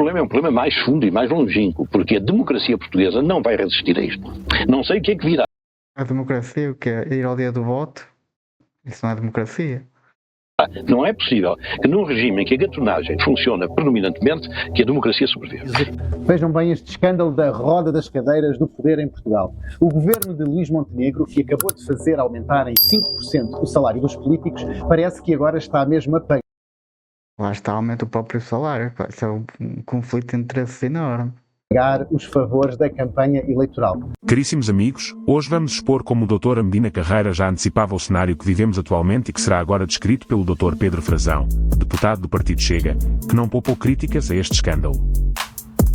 problema é um problema mais fundo e mais longínquo, porque a democracia portuguesa não vai resistir a isto. Não sei o que é que virá. A democracia, o que é? Ir ao dia do voto? Isso não é democracia. Não é possível que num regime em que a gatunagem funciona predominantemente, que a democracia sobreviva. Vejam bem este escândalo da roda das cadeiras do poder em Portugal. O governo de Luís Montenegro, que acabou de fazer aumentar em 5% o salário dos políticos, parece que agora está mesmo a pagar. Lá está, aumenta o próprio salário. Isso é um conflito de interesses enorme. Os favores da campanha eleitoral. Caríssimos amigos, hoje vamos expor como o Dr. Medina Carreira já antecipava o cenário que vivemos atualmente e que será agora descrito pelo Dr. Pedro Frazão, deputado do Partido Chega, que não poupou críticas a este escândalo.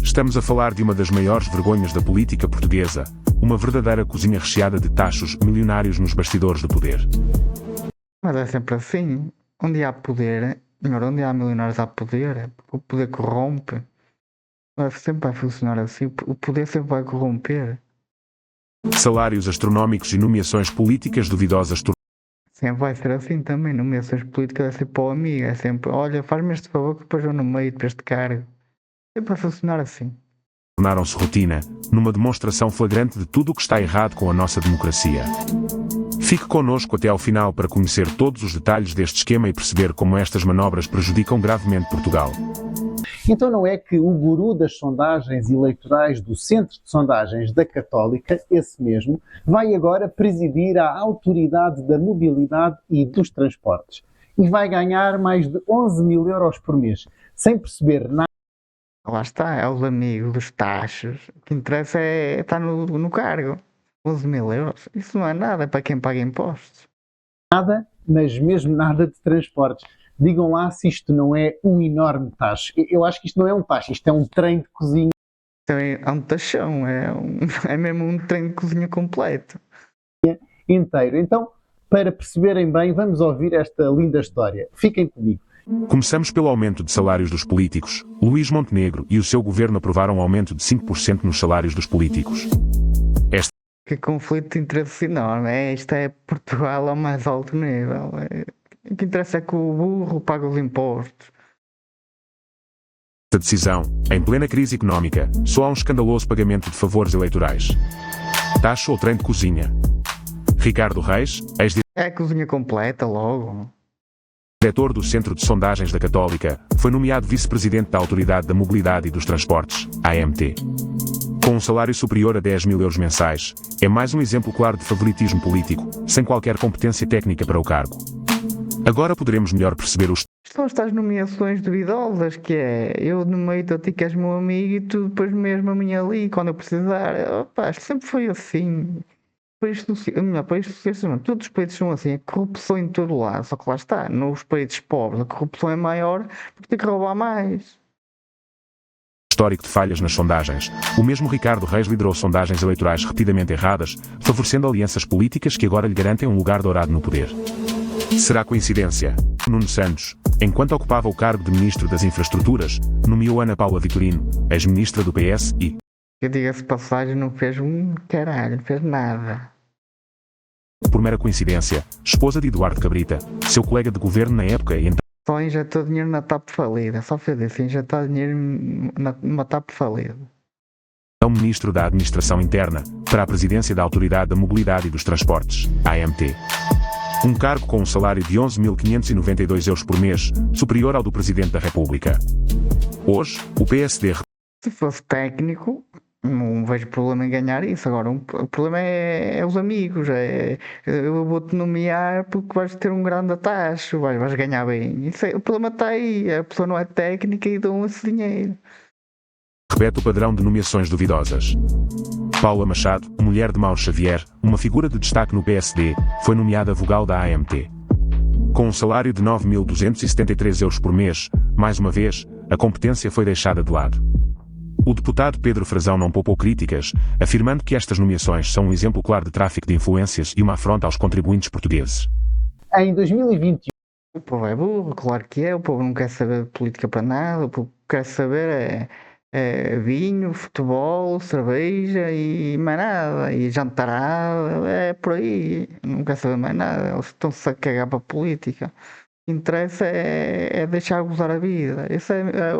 Estamos a falar de uma das maiores vergonhas da política portuguesa, uma verdadeira cozinha recheada de tachos milionários nos bastidores do poder. Mas é sempre assim. Onde há poder, onde há milionários há poder, o poder corrompe. Sempre vai funcionar assim, o poder sempre vai corromper. Salários astronómicos e nomeações políticas duvidosas. Sempre vai ser assim também, nomeações políticas é sempre para o amigo, é sempre, olha, faz-me este favor que depois eu nomeio para este cargo. Sempre vai funcionar assim. Tornaram-se rotina, numa demonstração flagrante de tudo o que está errado com a nossa democracia. Fique connosco até ao final para conhecer todos os detalhes deste esquema e perceber como estas manobras prejudicam gravemente Portugal. Então não é que o guru das sondagens eleitorais do Centro de Sondagens da Católica, esse mesmo, vai agora presidir a Autoridade da Mobilidade e dos Transportes e vai ganhar mais de 11 mil euros por mês, sem perceber nada. Lá está, é os amigos dos taxos. O que interessa é estar no cargo. 11 mil euros, isso não é nada para quem paga impostos. Nada, mas mesmo nada de transportes. Digam lá se isto não é um enorme tacho. Eu acho que isto não é um tacho, isto é um trem de cozinha. É um tachão, é mesmo um trem de cozinha completo. Inteiro. Então, para perceberem bem, vamos ouvir esta linda história. Fiquem comigo. Começamos pelo aumento de salários dos políticos. Luís Montenegro e o seu governo aprovaram um aumento de 5% nos salários dos políticos. Que conflito de interesses enorme. Isto é Portugal ao mais alto nível. O que interessa é que o burro paga os impostos. Esta decisão, em plena crise económica, só há um escandaloso pagamento de favores eleitorais. Taxa ou trem de cozinha? Ricardo Reis, É a cozinha completa logo. diretor do Centro de Sondagens da Católica, foi nomeado vice-presidente da Autoridade da Mobilidade e dos Transportes, AMT. Com um salário superior a 10 mil euros mensais, é mais um exemplo claro de favoritismo político, sem qualquer competência técnica para o cargo. Agora poderemos melhor perceber os... São estas nomeações duvidosas, que é, eu nomeio-te a ti que és meu amigo e tu depois mesmo a mim ali, quando eu precisar. Opa, sempre foi assim. Países socialistas, todos os países são assim, a corrupção em todo lado, só que lá está, nos países pobres a corrupção é maior porque tem que roubar mais. Histórico de falhas nas sondagens. O mesmo Ricardo Reis liderou sondagens eleitorais repetidamente erradas, favorecendo alianças políticas que agora lhe garantem um lugar dourado no poder. Será coincidência? Nuno Santos, enquanto ocupava o cargo de Ministro das Infraestruturas, nomeou Ana Paula Vitorino, ex-ministra do PS e... Eu diga-se passagem, não fez caralho, não fez nada. Por mera coincidência, esposa de Eduardo Cabrita, seu colega de governo na época e então... Só injetou dinheiro na TAP falida, só fez isso, injetar dinheiro numa TAP falida. É o Ministro da Administração Interna, para a presidência da Autoridade da Mobilidade e dos Transportes, AMT. Um cargo com um salário de 11.592 euros por mês, superior ao do Presidente da República. Hoje, o PSD... Se fosse técnico, não vejo problema em ganhar isso. Agora, o problema é os amigos. Eu vou-te nomear porque vais ter um grande taxa, vais ganhar bem. O problema está aí. A pessoa não é técnica e dão esse dinheiro. Repete o padrão de nomeações duvidosas. Paula Machado, mulher de Mauro Xavier, uma figura de destaque no PSD, foi nomeada vogal da AMT. Com um salário de 9.273 euros por mês, mais uma vez, a competência foi deixada de lado. O deputado Pedro Frazão não poupou críticas, afirmando que estas nomeações são um exemplo claro de tráfico de influências e uma afronta aos contribuintes portugueses. Em 2021... O povo é burro, claro que é. O povo não quer saber de política para nada. O povo quer saber vinho, futebol, cerveja e mais nada. E jantarada, é por aí. Não quer saber mais nada. Eles estão-se a cagar para a política. que interessa é deixar gozar a vida. Esse é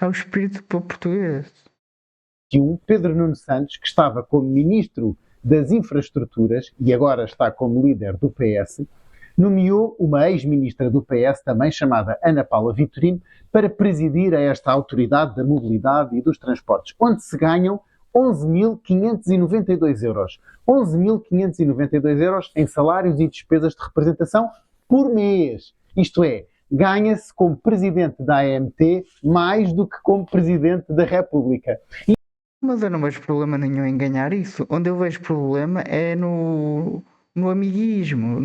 o espírito português. Pedro Nuno Santos, que estava como Ministro das Infraestruturas e agora está como líder do PS, nomeou uma ex-ministra do PS, também chamada Ana Paula Vitorino, para presidir a esta autoridade da mobilidade e dos transportes, onde se ganham 11.592 euros. 11.592 euros em salários e despesas de representação por mês. Isto é, ganha-se como presidente da AMT mais do que como presidente da República. Mas eu não vejo problema nenhum em ganhar isso. Onde eu vejo problema é no amiguismo,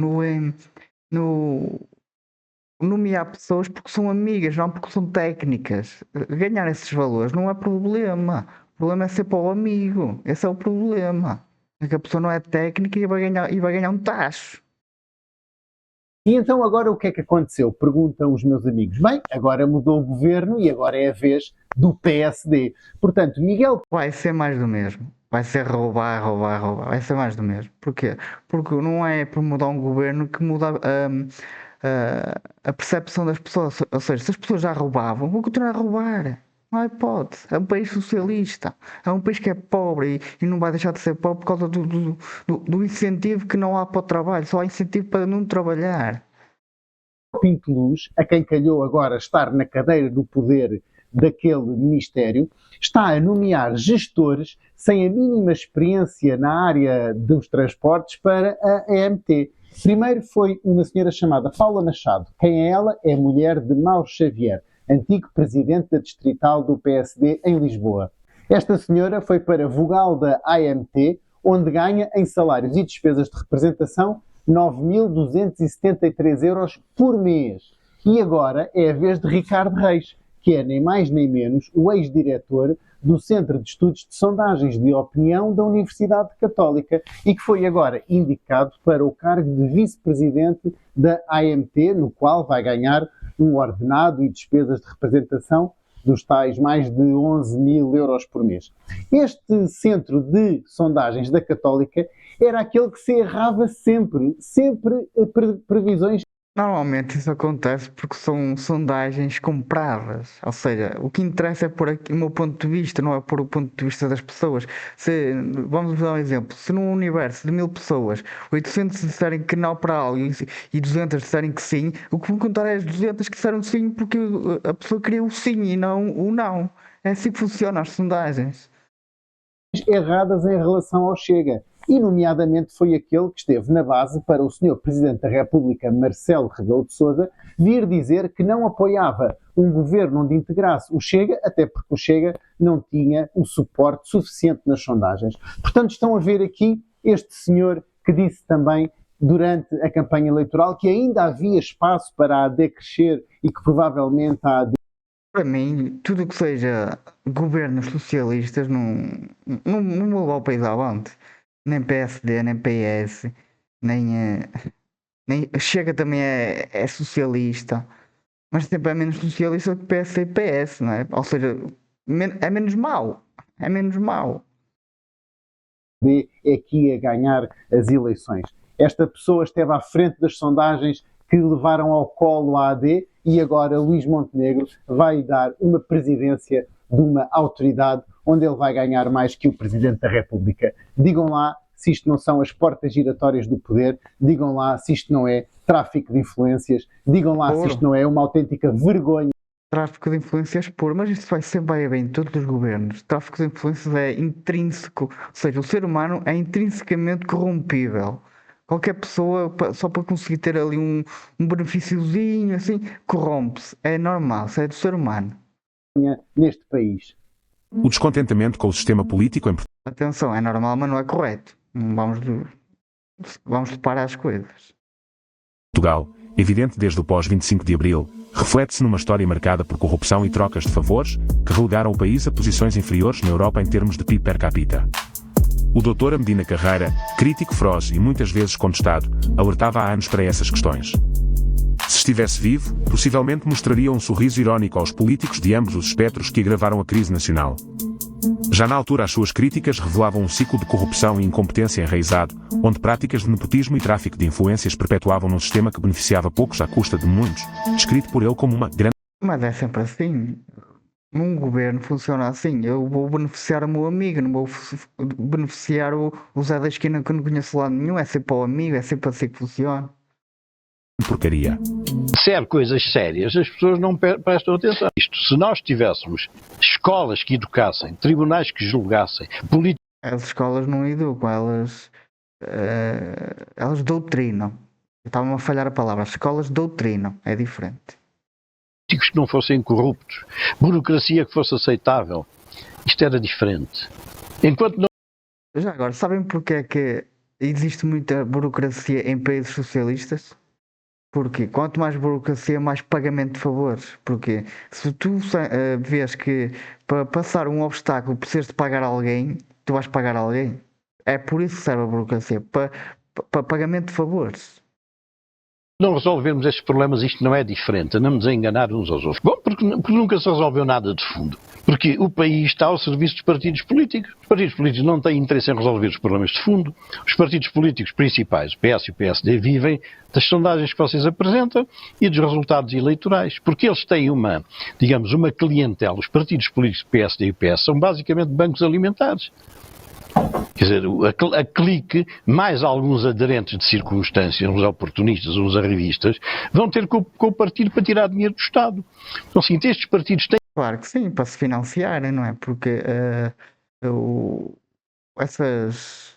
no nomear pessoas porque são amigas, não porque são técnicas. Ganhar esses valores não é problema. O problema é ser para o amigo. Esse é o problema. É que a pessoa não é técnica e vai ganhar um tacho. E então agora o que é que aconteceu? Perguntam os meus amigos. Bem, agora mudou o governo e agora é a vez do PSD. Portanto, Miguel... Vai ser mais do mesmo. Vai ser roubar. Vai ser mais do mesmo. Porquê? Porque não é por mudar um governo que muda a percepção das pessoas. Ou seja, se as pessoas já roubavam, vão continuar a roubar. Não há hipótese. É um país socialista. É um país que é pobre e não vai deixar de ser pobre por causa do incentivo que não há para o trabalho. Só há incentivo para não trabalhar. Pinto Luz, a quem calhou agora estar na cadeira do poder daquele ministério, está a nomear gestores sem a mínima experiência na área dos transportes para a AMT. Primeiro foi uma senhora chamada Paula Machado. Quem é ela? É mulher de Mauro Xavier, antigo presidente da distrital do PSD em Lisboa. Esta senhora foi para vogal da AMT, onde ganha em salários e despesas de representação 9.273 euros por mês. E agora é a vez de Ricardo Reis, que é nem mais nem menos o ex-diretor do Centro de Estudos de Sondagens de Opinião da Universidade Católica e que foi agora indicado para o cargo de vice-presidente da AMT, no qual vai ganhar um ordenado e despesas de representação dos tais mais de 11.000 euros por mês. Este centro de sondagens da Católica era aquele que se errava sempre previsões. Normalmente isso acontece porque são sondagens compradas, ou seja, o que interessa é por aqui, o meu ponto de vista, não é por o ponto de vista das pessoas. Vamos dar um exemplo, se num universo de 1.000 pessoas, 800 disserem que não para algo e 200 disserem que sim, o que vão contar é as 200 que disseram sim porque a pessoa queria o sim e não o não. É assim que funcionam as sondagens. Erradas em relação ao Chega. E, nomeadamente, foi aquele que esteve na base para o Sr. Presidente da República, Marcelo Rebelo de Sousa, vir dizer que não apoiava um governo onde integrasse o Chega, até porque o Chega não tinha o suporte suficiente nas sondagens. Portanto, estão a ver aqui este senhor que disse também, durante a campanha eleitoral, que ainda havia espaço para a AD crescer e que provavelmente a AD... Para mim, tudo o que seja governos socialistas não leva o país avante. Nem PSD, nem PS, nem Chega também é socialista, mas sempre é menos socialista que PS e PS, não é? Ou seja, é menos mau. É menos mau. É que ia ganhar as eleições. Esta pessoa esteve à frente das sondagens que levaram ao colo a AD e agora Luís Montenegro vai dar uma presidência de uma autoridade onde ele vai ganhar mais que o Presidente da República. Digam lá se isto não são as portas giratórias do poder, digam lá se isto não é tráfico de influências, digam lá se isto não é uma autêntica vergonha. Tráfico de influências puro, mas isso sempre vai haver em todos os governos. Tráfico de influências é intrínseco, ou seja, o ser humano é intrinsecamente corrompível. Qualquer pessoa, só para conseguir ter ali um benefíciozinho, assim, corrompe-se. É normal, isso é do ser humano. Neste país. O descontentamento com o sistema político em Atenção, é normal, mas não é correto. Vamos separar as coisas. Portugal, evidente desde o pós-25 de Abril, reflete-se numa história marcada por corrupção e trocas de favores, que relegaram o país a posições inferiores na Europa em termos de PIB per capita. O Dr. Medina Carreira, crítico feroz e muitas vezes contestado, alertava há anos para essas questões. Se estivesse vivo, possivelmente mostraria um sorriso irónico aos políticos de ambos os espectros que agravaram a crise nacional. Já na altura, as suas críticas revelavam um ciclo de corrupção e incompetência enraizado, onde práticas de nepotismo e tráfico de influências perpetuavam num sistema que beneficiava poucos à custa de muitos, descrito por ele como uma grande... Mas é sempre assim. Num governo funciona assim. Eu vou beneficiar o meu amigo, não vou beneficiar o Zé da esquina que eu não conheço lá nenhum. É sempre o amigo, é sempre assim que funciona. porcaria. Ser coisas sérias, as pessoas não prestam atenção. Isto, se nós tivéssemos escolas que educassem, tribunais que julgassem, políticos... As escolas não educam, elas doutrinam. Estavam a falhar a palavra. As escolas doutrinam, é diferente. que não fossem corruptos, burocracia que fosse aceitável. Isto era diferente. Enquanto não... Já agora, sabem porque é que existe muita burocracia em países socialistas? Porque quanto mais burocracia, mais pagamento de favores. Porque se tu vês que para passar um obstáculo precisas de pagar alguém, tu vais pagar alguém. É por isso que serve a burocracia, para pagamento de favores. não resolvemos estes problemas, isto não é diferente, andamos a enganar uns aos outros. Bom, porque nunca se resolveu nada de fundo. Porque o país está ao serviço dos partidos políticos. Os partidos políticos não têm interesse em resolver os problemas de fundo. Os partidos políticos principais, o PS e o PSD, vivem das sondagens que vocês apresentam e dos resultados eleitorais. Porque eles têm uma clientela. Os partidos políticos do PSD e o PS são basicamente bancos alimentares. Quer dizer, a clique, mais alguns aderentes de circunstância, uns oportunistas, uns arrivistas, vão ter com o partido para tirar dinheiro do Estado. Então, assim, estes partidos têm... Claro que sim, para se financiarem, não é? Porque essas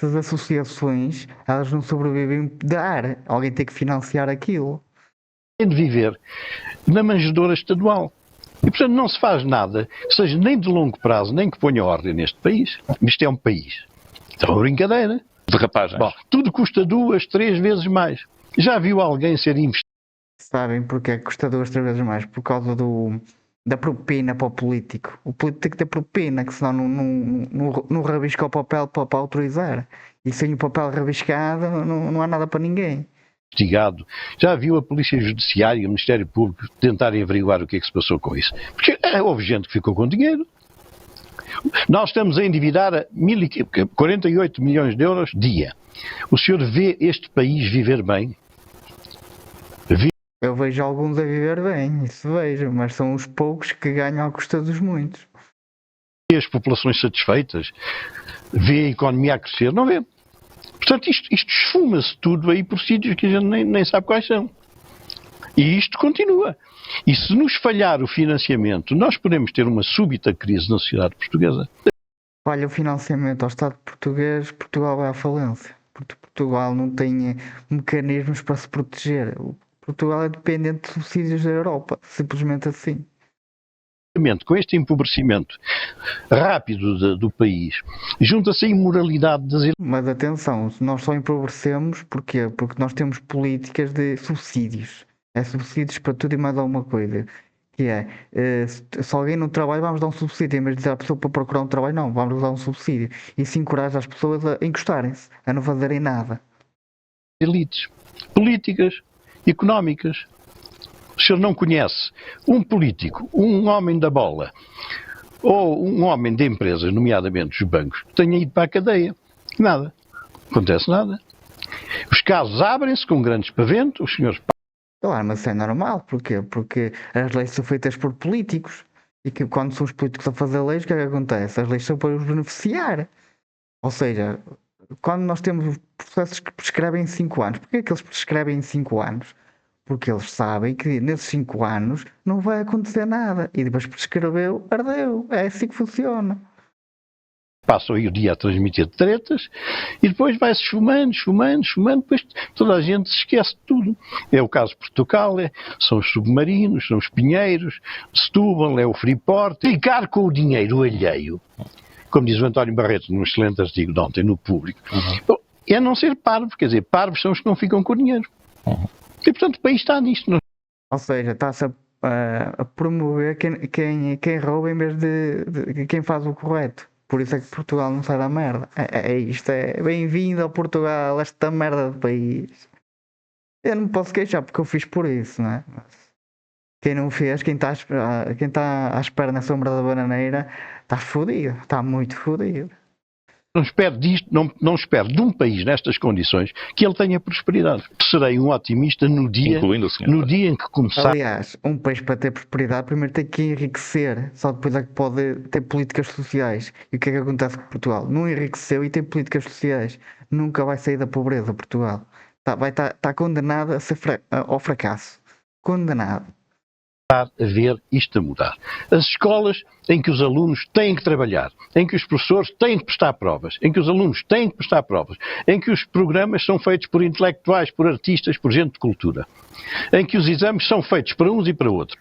associações, elas não sobrevivem de dar. Alguém tem que financiar aquilo. de viver na manjedoura estadual. E, portanto, não se faz nada, seja nem de longo prazo, nem que ponha ordem neste país. Isto é um país. Isto é uma brincadeira. De rapaz. Bom, tudo custa 2, 3 vezes mais. Já viu alguém ser investido? Sabem porque é que custa 2, 3 vezes mais? Por causa da propina para o político. O político tem que ter propina, que senão não rabisca o papel para autorizar. E sem o papel rabiscado não há nada para ninguém. Investigado. Já viu a Polícia Judiciária e o Ministério Público tentarem averiguar o que é que se passou com isso? Porque houve gente que ficou com dinheiro. Nós estamos a endividar a 48 milhões de euros dia. O senhor vê este país viver bem? Eu vejo alguns a viver bem, isso vejo, mas são os poucos que ganham à custa dos muitos. Vê as populações satisfeitas? Vê a economia a crescer? Não vê. Portanto, isto esfuma-se tudo aí por sítios que a gente nem sabe quais são. E isto continua. E se nos falhar o financiamento, nós podemos ter uma súbita crise na sociedade portuguesa. Falha o financiamento ao Estado português, Portugal vai à falência. Porque Portugal não tem mecanismos para se proteger. Portugal é dependente de subsídios da Europa, simplesmente assim. Com este empobrecimento rápido do país, junta-se a imoralidade das... Mas atenção, nós só empobrecemos porquê? Porque nós temos políticas de subsídios. É subsídios para tudo e mais alguma coisa. Que é, se alguém não trabalha, vamos dar um subsídio. Em vez de dizer à pessoa para procurar um trabalho, não, vamos dar um subsídio. Isso encoraja as pessoas a encostarem-se, a não fazerem nada. Elites políticas, económicas. O senhor não conhece um político, um homem da bola, ou um homem de empresas, nomeadamente os bancos, que tenha ido para a cadeia. Nada. Acontece nada. Os casos abrem-se com grandes paventos, os senhores... Claro, mas isso é normal. Porquê? Porque as leis são feitas por políticos. E que quando são os políticos a fazer leis, o que é que acontece? As leis são para os beneficiar. Ou seja, quando nós temos processos que prescrevem em 5 anos, porquê é que eles prescrevem em 5 anos? Porque eles sabem que nesses 5 anos não vai acontecer nada. E depois prescreveu, ardeu. É assim que funciona. Passam aí o dia a transmitir tretas e depois vai-se esfumando, depois toda a gente se esquece de tudo. É o caso de Portugal, são os submarinos, são os pinheiros, Setúbal, é o Freeport. Ficar com o dinheiro alheio, como diz o António Barreto num excelente artigo de ontem no Público, é não ser parvo, quer dizer, parvos são os que não ficam com o dinheiro. E portanto o país está nisto. Não? Ou seja, está-se a promover quem rouba em vez de quem faz o correto. Por isso é que Portugal não sai da merda. É isto, é bem-vindo ao Portugal, esta merda de país. Eu não me posso queixar porque eu fiz por isso, não é? Quem não fez, quem está à espera na sombra da bananeira, está fodido, está muito fodido. Não espero disto, não espero de um país nestas condições que ele tenha prosperidade. Serei um otimista no dia em que começar. Aliás, um país para ter prosperidade primeiro tem que enriquecer, só depois é que pode ter políticas sociais. E o que é que acontece com Portugal? Não enriqueceu e tem políticas sociais. Nunca vai sair da pobreza, Portugal. Vai estar condenado a ser ao fracasso. Condenado. A ver isto a mudar. As escolas em que os alunos têm que trabalhar, em que os professores têm que prestar provas, em que os alunos têm que prestar provas, em que os programas são feitos por intelectuais, por artistas, por gente de cultura, em que os exames são feitos para uns e para outros.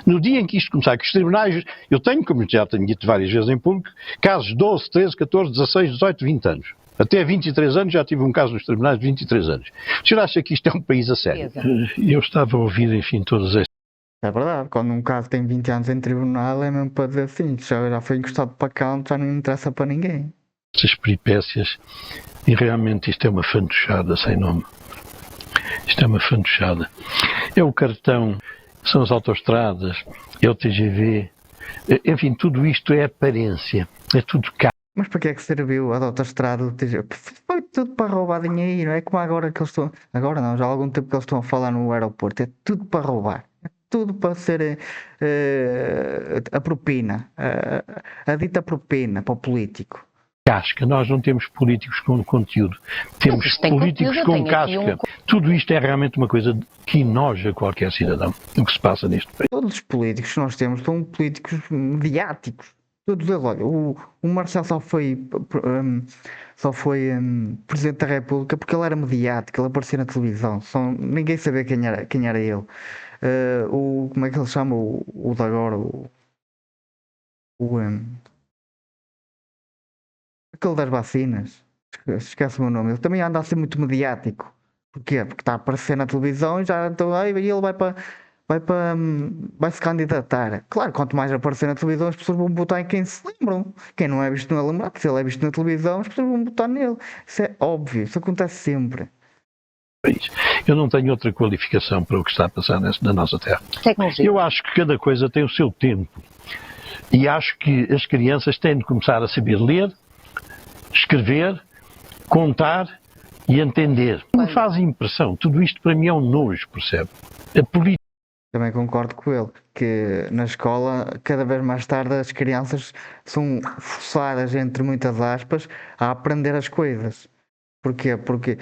No dia em que isto começar, que os tribunais, eu tenho, como já tenho dito várias vezes em público, casos de 12, 13, 14, 16, 18, 20 anos. Até 23 anos já tive um caso nos tribunais de 23 anos. O senhor acha que isto é um país a sério? Eu estava a ouvir, enfim, todas estas. É verdade, quando um caso tem 20 anos em tribunal é mesmo para dizer assim, já foi encostado para cá, já não interessa para ninguém. Estas peripécias, e realmente isto é uma fantochada sem nome. Isto é uma fantochada. É o cartão, são as autoestradas, é o TGV, enfim, tudo isto é aparência, é tudo cá. Mas para que é que serviu a autoestrada do TGV? Foi tudo para roubar dinheiro, é como agora que eles estão, agora não, já há algum tempo que eles estão a falar no aeroporto, é tudo para roubar. Tudo para ser a propina, a dita propina para o político. Casca, nós não temos políticos com conteúdo, temos políticos com casca. Tudo isto é realmente uma coisa que enoja qualquer cidadão, o que se passa neste país. Todos os políticos que nós temos são políticos mediáticos. Todos eles, olha, o Marcelo só foi Presidente da República porque ele era mediático, ele aparecia na televisão, ninguém sabia quem era ele. Como é que ele chama o de agora? Aquele das vacinas, esquece o meu nome, ele também anda a ser muito mediático. Porquê? Porque está a aparecer na televisão e já então, aí ele vai se candidatar. Claro, quanto mais aparecer na televisão, as pessoas vão votar em quem se lembram. Quem não é visto não é lembrado. Se ele é visto na televisão, as pessoas vão votar nele. Isso é óbvio, isso acontece sempre. Eu não tenho outra qualificação para o que está a passar na nossa terra. Tecnologia. Eu acho que cada coisa tem o seu tempo. E acho que as crianças têm de começar a saber ler, escrever, contar e entender. Me faz impressão. Tudo isto para mim é um nojo, percebe? A política. Também concordo com ele, que na escola, cada vez mais tarde, as crianças são forçadas, entre muitas aspas, a aprender as coisas. Porquê? Porque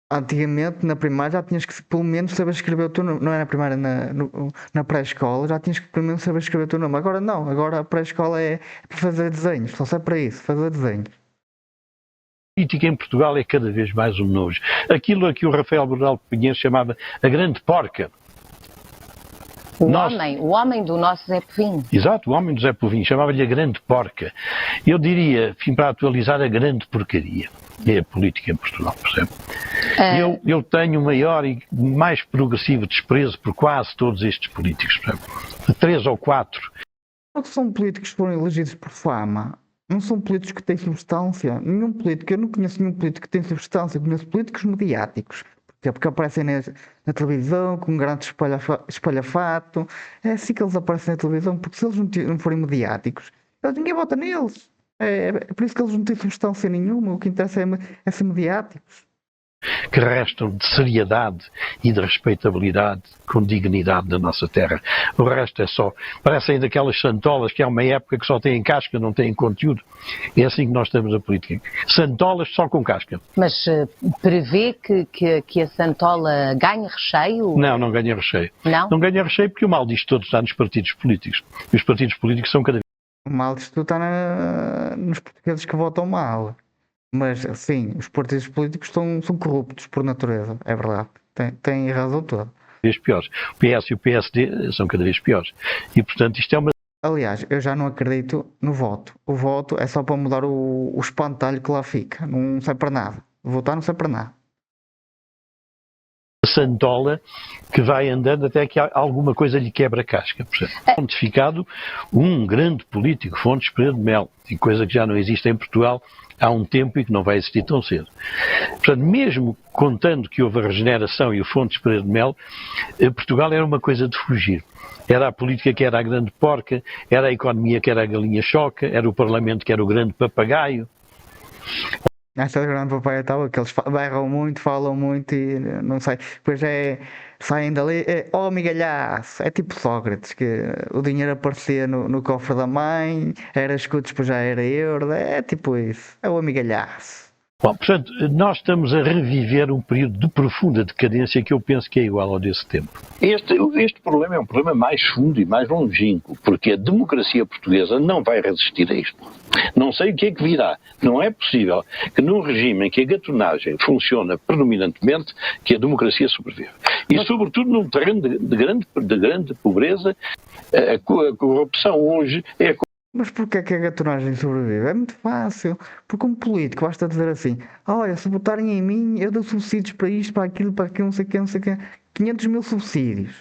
antigamente, na primária, já tinhas que pelo menos saber escrever o teu nome. Não é na primária, na pré-escola, já tinhas que pelo menos saber escrever o teu nome. Agora não, agora a pré-escola é para fazer desenhos, só serve para isso, fazer desenhos. A política em Portugal é cada vez mais um nojo. Aquilo a que o Rafael Bordal Pinheiro chamava a grande porca. O homem do nosso Zé Povinho. Exato, o homem do Zé Povinho, chamava-lhe a grande porca. Eu diria, enfim, para atualizar, a grande porcaria. É a política em Portugal, percebe? Eu tenho maior e mais progressivo desprezo por quase todos estes políticos, percebe? De 3 ou 4. Porque são políticos que foram elegidos por fama. Não são políticos que têm substância. Nenhum político, eu não conheço nenhum político que tem substância. Eu conheço políticos mediáticos. Porque aparecem na televisão com um grande espalhafato. É assim que eles aparecem na televisão, porque se eles não forem mediáticos, ninguém vota neles. É por isso que eles não têm substância nenhuma. O que interessa é ser mediáticos. Que restam de seriedade e de respeitabilidade com dignidade da nossa terra. O resto é só, parecem daquelas santolas que há uma época que só têm casca, não têm conteúdo. É assim que nós temos a política. Santolas só com casca. Mas prevê que a santola ganhe recheio? Não ganha recheio. Não ganha recheio porque o mal disto todo está nos partidos políticos. E os partidos políticos são cada vez... O mal disto tudo está nos portugueses que votam mal. Mas, sim, os partidos políticos são corruptos por natureza, é verdade. Têm razão toda. Cada vez piores. O PS e o PSD são cada vez piores. E, portanto, isto é uma... Aliás, eu já não acredito no voto. O voto é só para mudar o espantalho que lá fica. Não serve para nada. Votar não serve para nada. santola que vai andando até que alguma coisa lhe quebra a casca. Pontificado um grande político, Fontes Pereira de Melo, e coisa que já não existe em Portugal há um tempo e que não vai existir tão cedo. Portanto, mesmo contando que houve a regeneração e o Fontes Pereira de Melo, Portugal era uma coisa de fugir. Era a política que era a grande porca, era a economia que era a galinha choca, era o parlamento que era o grande papagaio. Esta grande papai é tal, que eles berram muito, falam muito e não sei. Depois saem dali, migalhaço. É tipo Sócrates, que o dinheiro aparecia no cofre da mãe, era escudos, depois já era euro. É tipo isso, é o amigalhaço. Bom, portanto, nós estamos a reviver um período de profunda decadência que eu penso que é igual ao desse tempo. Este problema é um problema mais fundo e mais longínquo, porque a democracia portuguesa não vai resistir a isto. Não sei o que é que virá. Não é possível que num regime em que a gatunagem funciona predominantemente, que a democracia sobreviva. E sobretudo num terreno de grande pobreza, a corrupção hoje é a. Mas porquê é que a gatunagem sobrevive? É muito fácil. Porque um político basta dizer assim: olha, se votarem em mim, eu dou subsídios para isto, para aquilo, não sei o que, não sei o que. 500 mil subsídios.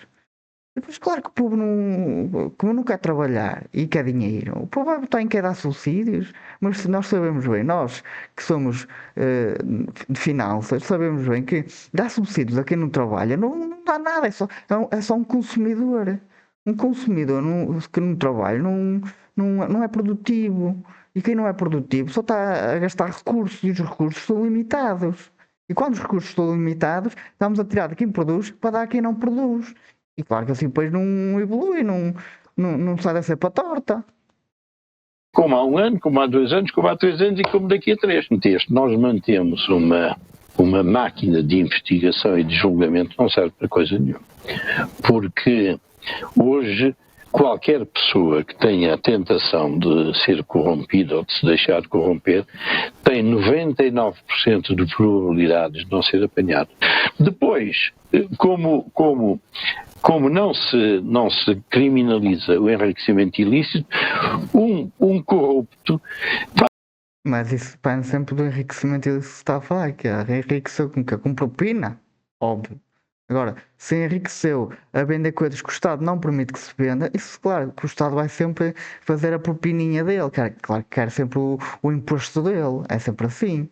Depois, claro que o povo não, como não quer trabalhar e quer dinheiro, o povo vai votar em quem dá subsídios. Mas se nós sabemos bem, nós que somos de finanças, sabemos bem que dar subsídios a quem não trabalha não dá nada, é só um consumidor. Um consumidor que não trabalha não é produtivo. E quem não é produtivo só está a gastar recursos e os recursos são limitados. E quando os recursos estão limitados, estamos a tirar de quem produz para dar a quem não produz. E claro que assim depois não evolui, não sai da cepa torta. Como há um ano, como há 2 anos, como há 3 anos e como daqui a 3. Nós mantemos uma máquina de investigação e de julgamento que não serve para coisa nenhuma. Porque hoje qualquer pessoa que tenha a tentação de ser corrompida ou de se deixar corromper tem 99% de probabilidades de não ser apanhado. Depois, como não se criminaliza o enriquecimento ilícito, um corrupto. Mas isso depende sempre do enriquecimento ilícito que se está a falar, que enriqueceu com quê? Com propina? Óbvio. Agora, se enriqueceu a vender coisas que o Estado não permite que se venda, isso claro, que o Estado vai sempre fazer a propininha dele, claro que quer sempre o imposto dele, é sempre assim.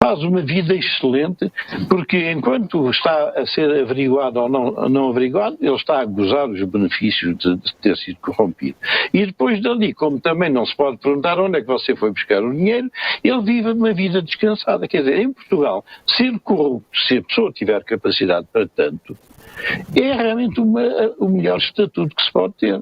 Faz uma vida excelente, porque enquanto está a ser averiguado ou não averiguado, ele está a gozar os benefícios de ter sido corrompido. E depois dali, como também não se pode perguntar onde é que você foi buscar o dinheiro, ele vive uma vida descansada. Quer dizer, em Portugal, ser corrupto, se a pessoa tiver capacidade para tanto, é realmente o melhor estatuto que se pode ter.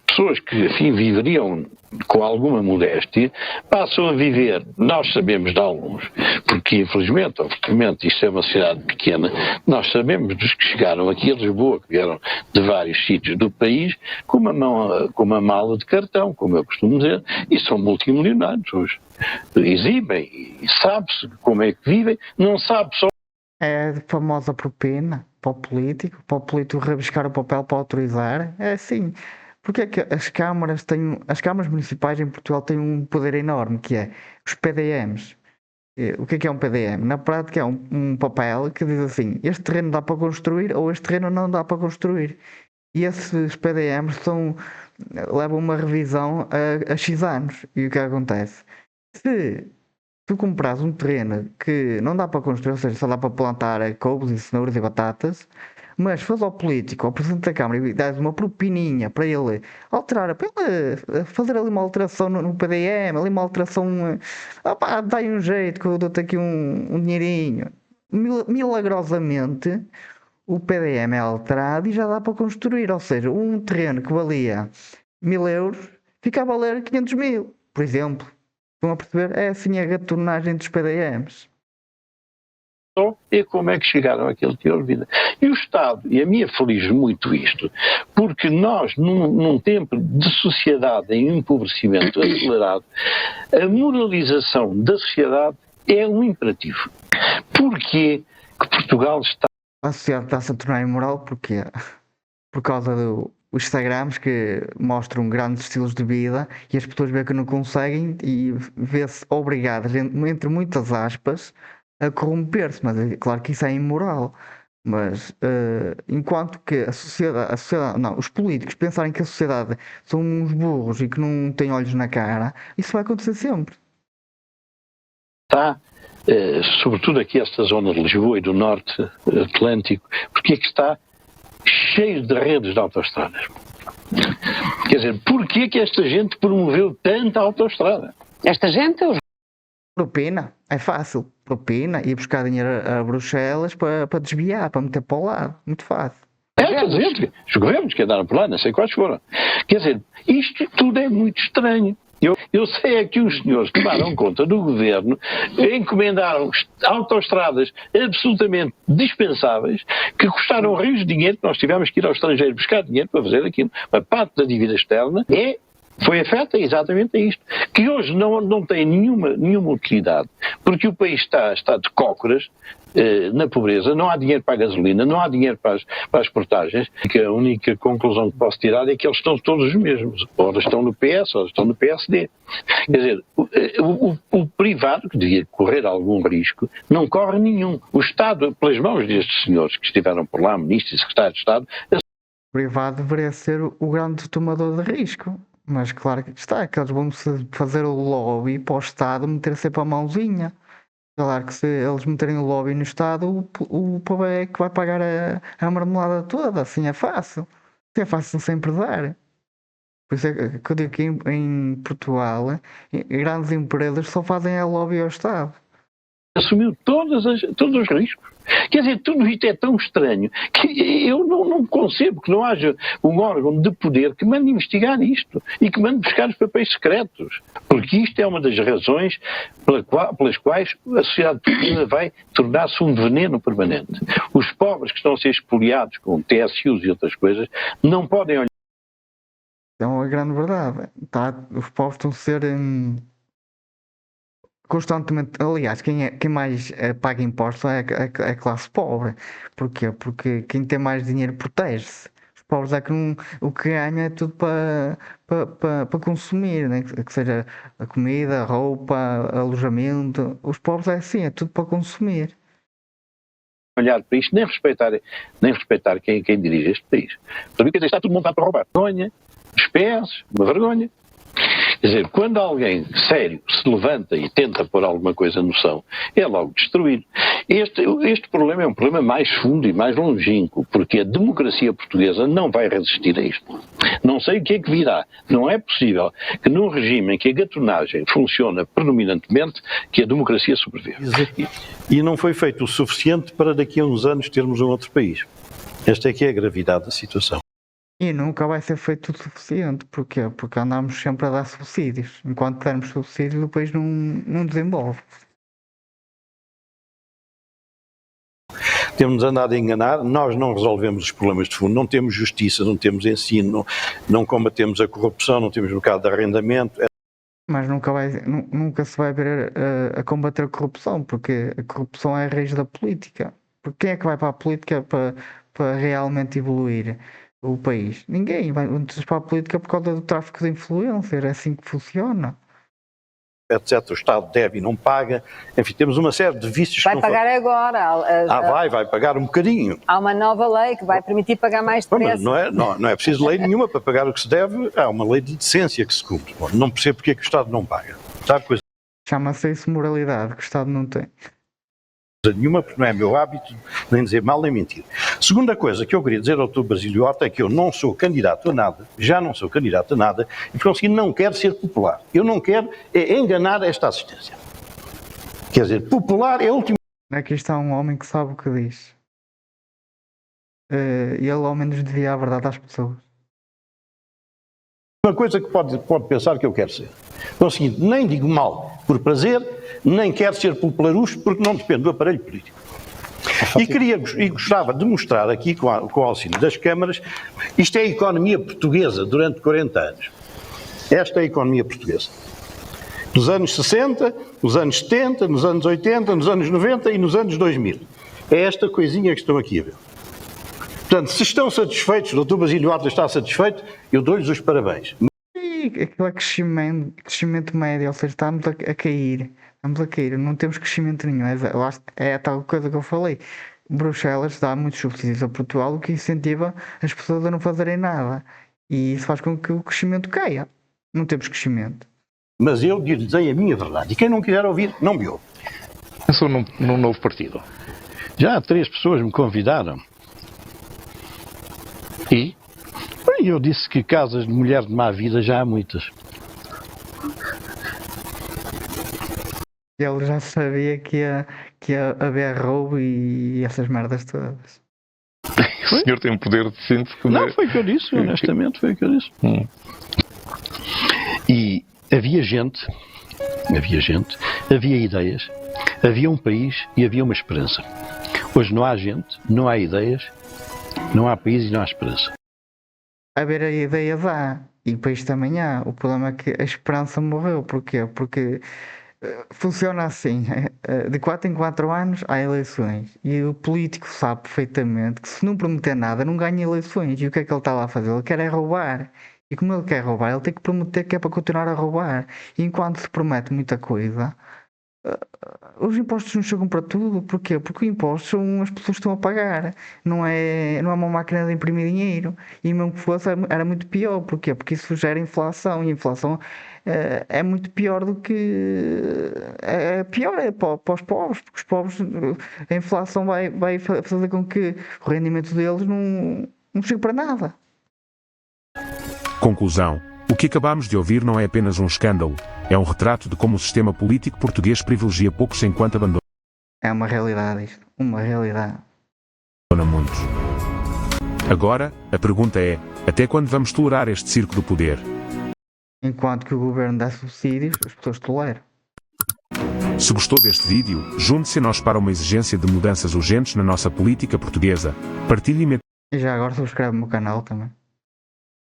Pessoas que, enfim, viveriam com alguma modéstia, passam a viver, nós sabemos de alguns, porque infelizmente, ou felizmente, isto é uma cidade pequena, nós sabemos dos que chegaram aqui a Lisboa, que vieram de vários sítios do país, com uma mala de cartão, como eu costumo dizer, e são multimilionários hoje. Exibem, e sabe-se como é que vivem, não sabe só. É a famosa propina para o político rabiscar o papel para autorizar, é assim. Porque é que as câmaras municipais em Portugal têm um poder enorme, que é os PDMs. O que é um PDM? Na prática é um papel que diz assim, este terreno dá para construir ou este terreno não dá para construir. E esses PDMs levam uma revisão a X anos. E o que acontece? Se tu compras um terreno que não dá para construir, ou seja, só dá para plantar couves e cenouras e batatas, mas faz ao político, ao Presidente da Câmara, e dás uma propininha para ele alterar, para ele fazer ali uma alteração no PDM, ali uma alteração, dá aí um jeito que eu dou-te aqui um dinheirinho. Milagrosamente, o PDM é alterado e já dá para construir, ou seja, um terreno que valia 1000 euros, fica a valer 500 mil, por exemplo. Estão a perceber? É assim a gatunagem dos PDMs. E como é que chegaram àquele teor de vida. E o Estado, e a mim aflige muito isto, porque nós, num tempo de sociedade em empobrecimento acelerado, a moralização da sociedade é um imperativo. Porquê que Portugal está... A sociedade está-se a tornar imoral porque por causa dos Instagrams que mostram grandes estilos de vida e as pessoas veem que não conseguem e vê-se obrigadas, entre muitas aspas, a corromper-se, mas é claro que isso é imoral. Mas enquanto que a sociedade, não, os políticos pensarem que a sociedade são uns burros e que não têm olhos na cara, isso vai acontecer sempre. Está, sobretudo aqui esta zona de Lisboa e do Norte Atlântico, porque é que está cheio de redes de autoestradas. Quer dizer, porquê que esta gente promoveu tanta autoestrada? Esta gente, Propina, é fácil. Propina, ir buscar dinheiro a Bruxelas para desviar, para meter para o lado. Muito fácil. Os governos que andaram por lá, não sei quais foram. Quer dizer, isto tudo é muito estranho. Eu sei é que os senhores tomaram conta do governo, encomendaram autoestradas absolutamente dispensáveis, que custaram rios de dinheiro, que nós tivemos que ir ao estrangeiro buscar dinheiro para fazer aquilo. A parte da dívida externa foi afeta exatamente a isto, que hoje não tem nenhuma utilidade, porque o país está de cócoras, na pobreza, não há dinheiro para a gasolina, não há dinheiro para as portagens, que a única conclusão que posso tirar é que eles estão todos os mesmos, ou eles estão no PS, ou eles estão no PSD. Quer dizer, o privado, que devia correr algum risco, não corre nenhum. O Estado, pelas mãos destes senhores que estiveram por lá, ministros e secretários de Estado... O privado deveria ser o grande tomador de risco. Mas claro que está, que eles vão fazer o lobby para o Estado meter sempre a mãozinha. Claro que se eles meterem o lobby no Estado, o povo é que vai pagar a marmelada toda. Assim é fácil. Assim é fácil sempre dar. Por isso é que eu digo que em Portugal, grandes empresas só fazem a lobby ao Estado. Assumiu todos os riscos. Quer dizer, tudo isto é tão estranho que eu não concebo que não haja um órgão de poder que mande investigar isto e que mande buscar os papéis secretos. Porque isto é uma das razões pelas quais a sociedade portuguesa vai tornar-se um veneno permanente. Os pobres que estão a ser expoliados com TSUs e outras coisas não podem olhar. É uma grande verdade. Os povos estão a ser constantemente. Aliás, quem mais paga impostos é a classe pobre. Porquê? Porque quem tem mais dinheiro protege-se. Os pobres é que o que ganha é tudo para consumir, né? Que seja a comida, a roupa, alojamento. Os pobres é assim, é tudo para consumir. Olhar para isto, nem respeitar quem dirige este país. Quer dizer, está tudo montado para roubar. Vergonha, os pés, uma vergonha. Quer dizer, quando alguém sério se levanta e tenta pôr alguma coisa no chão, é logo destruído. Este problema é um problema mais fundo e mais longínquo, porque a democracia portuguesa não vai resistir a isto. Não sei o que é que virá. Não é possível que num regime em que a gatunagem funciona predominantemente, que a democracia sobreviva. E não foi feito o suficiente para daqui a uns anos termos um outro país. Esta é que é a gravidade da situação. E nunca vai ser feito o suficiente. Porquê? Porque andamos sempre a dar subsídios. Enquanto dermos subsídios, o país não desenvolve. Temos andado a enganar, nós não resolvemos os problemas de fundo, não temos justiça, não temos ensino, não combatemos a corrupção, não temos mercado de arrendamento. Mas nunca se vai ver a combater a corrupção, porque a corrupção é a raiz da política. Porque quem é que vai para a política para realmente evoluir o país? Ninguém vai para a política por causa do tráfico de influência, é assim que funciona. Etc. O Estado deve e não paga. Enfim, temos uma série de vícios vai que não pagar agora. Vai pagar um bocadinho. Há uma nova lei que vai permitir pagar mais depressa. Mas não é preciso lei nenhuma para pagar o que se deve. Há uma lei de decência que se cumpre. Bom, não percebo porque é que o Estado não paga. Sabe coisa Chama-se isso moralidade, que o Estado não tem. Nenhuma, porque não é meu hábito nem dizer mal nem mentir. Segunda coisa que eu queria dizer ao Dr. Basílio Horta é que eu não sou candidato a nada, já não sou candidato a nada, e por conseguir não quero ser popular. Eu não quero enganar esta assistência. Quer dizer, popular é a última... Aqui está um homem que sabe o que diz. E ele ao menos dizia a verdade às pessoas. Uma coisa que pode pensar que eu quero ser. Então, é o seguinte, nem digo mal por prazer, nem quero ser popularucho, porque não depende do aparelho político. E gostava de mostrar aqui, com o auxílio das câmaras, isto é a economia portuguesa durante 40 anos. Esta é a economia portuguesa. Nos anos 60, nos anos 70, nos anos 80, nos anos 90 e nos anos 2000. É esta coisinha que estão aqui a ver. Portanto, se estão satisfeitos, o Dr. Basílio Horta está satisfeito, eu dou-lhes os parabéns. Sim, aquele crescimento médio, ou seja, estamos a cair. Estamos a cair, não temos crescimento nenhum. É a tal coisa que eu falei. Bruxelas dá muitos subsídios a Portugal, o que incentiva as pessoas a não fazerem nada. E isso faz com que o crescimento caia. Não temos crescimento. Mas eu dizei a minha verdade. E quem não quiser ouvir, não me ouve. Pensou num novo partido. Já 3 pessoas me convidaram. E? Bem, eu disse que casas de mulher de má vida já há muitas. Ele já sabia que ia haver roubo e essas merdas todas. O senhor tem um poder de síntese que Não, foi o que eu disse, honestamente, foi o que eu disse. E havia gente, havia ideias, havia um país e havia uma esperança. Hoje não há gente, não há ideias, não há país e não há esperança. Haver a ideia dá, e o país também há. O problema é que a esperança morreu. Porquê? Porque funciona assim, de 4 em 4 anos há eleições e o político sabe perfeitamente que se não prometer nada não ganha eleições. E o que é que ele está lá a fazer? Ele quer é roubar. E como ele quer roubar, ele tem que prometer que é para continuar a roubar. E enquanto se promete muita coisa, os impostos não chegam para tudo. Porquê? Porque os impostos são as pessoas que estão a pagar. Não é uma máquina de imprimir dinheiro. E mesmo que fosse, era muito pior. Porquê? Porque isso gera inflação. E a inflação é muito pior do que... É pior para os pobres. Porque os pobres, a inflação vai fazer com que o rendimento deles não chegue para nada. Conclusão. O que acabamos de ouvir não é apenas um escândalo, é um retrato de como o sistema político português privilegia poucos enquanto abandona É uma realidade isto. Uma realidade. muitos. Agora, a pergunta é, até quando vamos tolerar este circo do poder? Enquanto que o governo dá subsídios, as pessoas toleram. Se gostou deste vídeo, junte-se a nós para uma exigência de mudanças urgentes na nossa política portuguesa. Partilhe e E já agora subscreve o meu canal também.